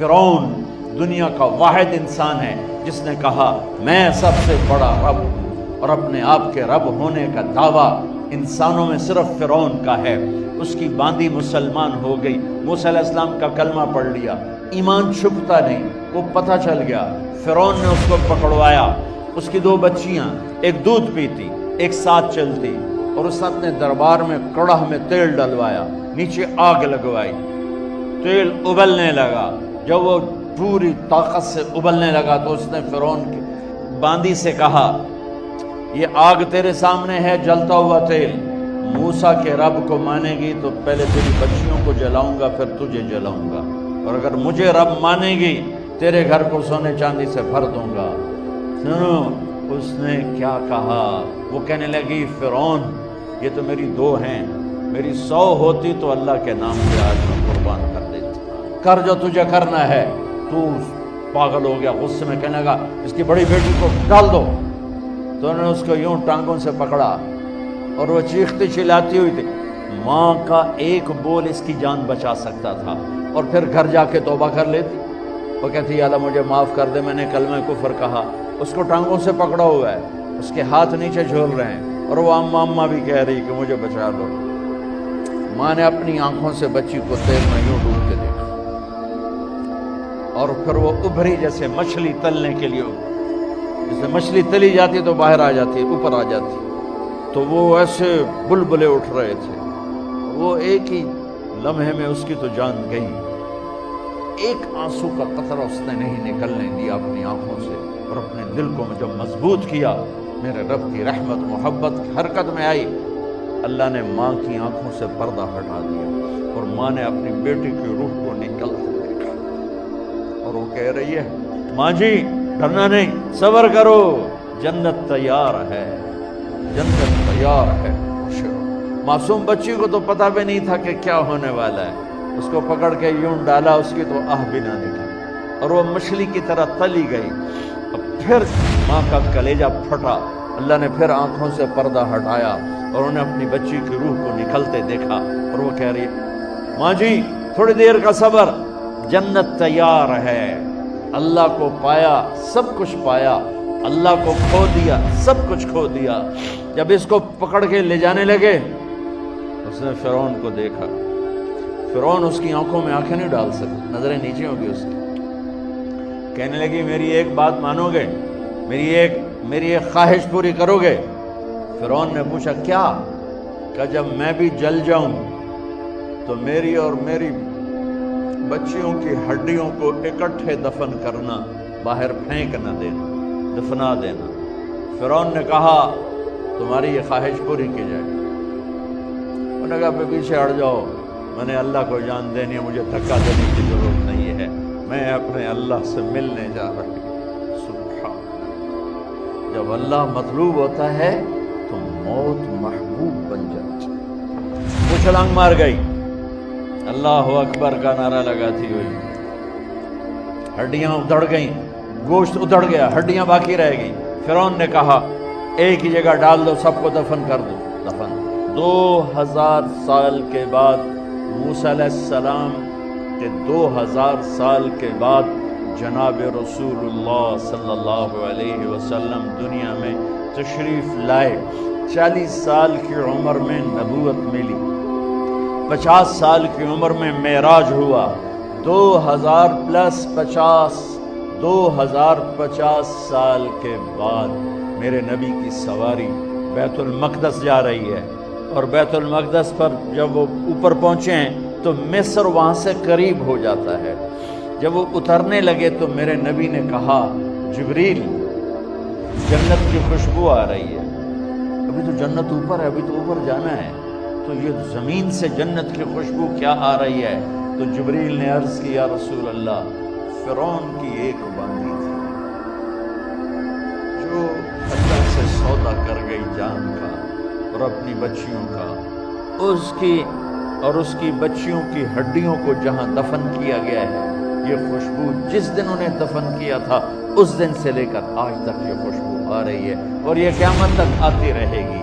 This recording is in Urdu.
فرعون دنیا کا واحد انسان ہے جس نے کہا میں سب سے بڑا رب ہوں، اور اپنے آپ کے رب ہونے کا دعویٰ انسانوں میں صرف فرعون کا ہے۔ اس کی باندی مسلمان ہو گئی، موسیٰ علیہ السلام کا کلمہ پڑھ لیا، ایمان چھپتا نہیں، وہ پتہ چل گیا۔ فرعون نے اس کو پکڑوایا، اس کی 2 بچیاں، ایک دودھ پیتی ایک ساتھ چلتی، اور اس نے اپنے دربار میں کڑاہ میں تیل ڈلوایا، نیچے آگ لگوائی، تیل ابلنے لگا۔ جب وہ پوری طاقت سے ابلنے لگا تو اس نے فرعون کی باندی سے کہا یہ آگ تیرے سامنے ہے، جلتا ہوا تیل، موسیٰ کے رب کو مانے گی تو پہلے تیری بچیوں کو جلاؤں گا پھر تجھے جلاؤں گا، اور اگر مجھے رب مانے گی تیرے گھر کو سونے چاندی سے بھر دوں گا۔ سنو اس نے کیا کہا، وہ کہنے لگی فرعون یہ تو میری 2 ہیں، میری 100 ہوتی تو اللہ کے نام پہ آج میں قربان کر دیتا، کر جو تجھے کرنا ہے۔ تو پاگل ہو گیا، غصے میں کہنے لگا اس کی بڑی بیٹی کو ڈال دو۔ تو انہوں نے اس کو یوں ٹانگوں سے پکڑا اور وہ چیختی چلاتی ہوئی تھی۔ ماں کا ایک بول اس کی جان بچا سکتا تھا، اور پھر گھر جا کے توبہ کر لیتی۔ وہ کہتی یا اللہ مجھے معاف کر دے، میں نے کلمہ کفر کہا۔ اس کو ٹانگوں سے پکڑا ہوا ہے، اس کے ہاتھ نیچے جھول رہے ہیں، اور وہ اماں بھی کہہ رہی کہ مجھے بچا دو۔ ماں نے اپنی آنکھوں سے بچی کو تیل میں یوں ڈوب کے دیکھا، اور پھر وہ ابھری جیسے مچھلی تلنے کے لیے، جیسے مچھلی تلی جاتی تو باہر آ جاتی، اوپر آ جاتی، تو وہ ایسے بلبلے اٹھ رہے تھے۔ وہ ایک ہی لمحے میں اس کی تو جان گئی، ایک آنسو کا قطرہ اس نے نہیں نکلنے دیا اپنی آنکھوں سے، اور اپنے دل کو جب مضبوط کیا، میرے رب کی رحمت محبت حرکت میں آئی۔ اللہ نے ماں کی آنکھوں سے پردہ ہٹا دیا، اور ماں نے اپنی بیٹی کی روح کو نکلتے دیکھا، اور وہ کہہ رہی ہے ماں جی ڈرنا نہیں، صبر کرو، جنت تیار ہے، جنت تیار ہے۔ معصوم بچی کو تو پتہ بھی نہیں تھا کہ کیا ہونے والا ہے، اس کو پکڑ کے یوں ڈالا، اس کی تو آہ بھی نہ نکلی، اور وہ مچھلی کی طرح تلی گئی۔ اب پھر ماں کا کلیجہ پھٹا، اللہ نے پھر آنکھوں سے پردہ ہٹایا، اور انہیں اپنی بچی کی روح کو نکلتے دیکھا، اور وہ کہہ رہی ہے ماں جی تھوڑی دیر کا صبر، جنت تیار ہے۔ اللہ کو پایا سب کچھ پایا، اللہ کو کھو دیا سب کچھ کھو دیا۔ جب اس کو پکڑ کے لے جانے لگے، اس نے فرعون کو دیکھا، فرعون اس کی آنکھوں میں آنکھیں نہیں ڈال سکتا، نظریں نیچے ہوگی اس کی۔ کہنے لگی میری ایک بات مانو گے، میری ایک خواہش پوری کرو گے؟ فرعون نے پوچھا کیا؟ کہ جب میں بھی جل جاؤں تو میری اور میری بچیوں کی ہڈیوں کو اکٹھے دفن کرنا، باہر پھینک نہ دینا، دفنا دینا۔ فرعون نے کہا تمہاری یہ خواہش پوری کی جائے۔ انہوں نے کہا پہ پیچھے ہٹ جاؤ، میں نے اللہ کو جان دینی ہے، مجھے دھکا دینے کی ضرورت نہیں ہے، میں اپنے اللہ سے ملنے جا رہی ہوں۔ سبحان اللہ، جب اللہ مطلوب ہوتا ہے تو موت محبوب بن جاتی۔ وہ چھلانگ مار گئی، اللہ اکبر کا نعرہ لگاتی ہوئی، ہڈیاں ادھڑ گئیں، گوشت ادھڑ گیا، ہڈیاں باقی رہ گئیں۔ فرعون نے کہا ایک ہی جگہ ڈال دو، سب کو دفن کر دو۔ دفن 2000 سال کے بعد موسیٰ علیہ السلام کے 2000 سال کے بعد جناب رسول اللہ صلی اللہ علیہ وسلم دنیا میں تشریف لائے۔ 40 سال کی عمر میں نبوت ملی، 50 سال کی عمر میں معراج ہوا، 2050 سال کے بعد میرے نبی کی سواری بیت المقدس جا رہی ہے، اور بیت المقدس پر جب وہ اوپر پہنچے ہیں تو مصر وہاں سے قریب ہو جاتا ہے۔ جب وہ اترنے لگے تو میرے نبی نے کہا جبریل جنت کی خوشبو آ رہی ہے، ابھی تو جنت اوپر ہے، ابھی تو اوپر جانا ہے، تو یہ زمین سے جنت کی خوشبو کیا آ رہی ہے؟ تو جبریل نے عرض کی یا رسول اللہ فرعون کی ایک باندی تھی جو اللہ سے سودا کر گئی جان کا اور اپنی بچیوں کا، اس کی بچیوں کی ہڈیوں کو جہاں دفن کیا گیا ہے، یہ خوشبو جس دن انہیں دفن کیا تھا اس دن سے لے کر آج تک یہ خوشبو آ رہی ہے، اور یہ قیامت تک آتی رہے گی۔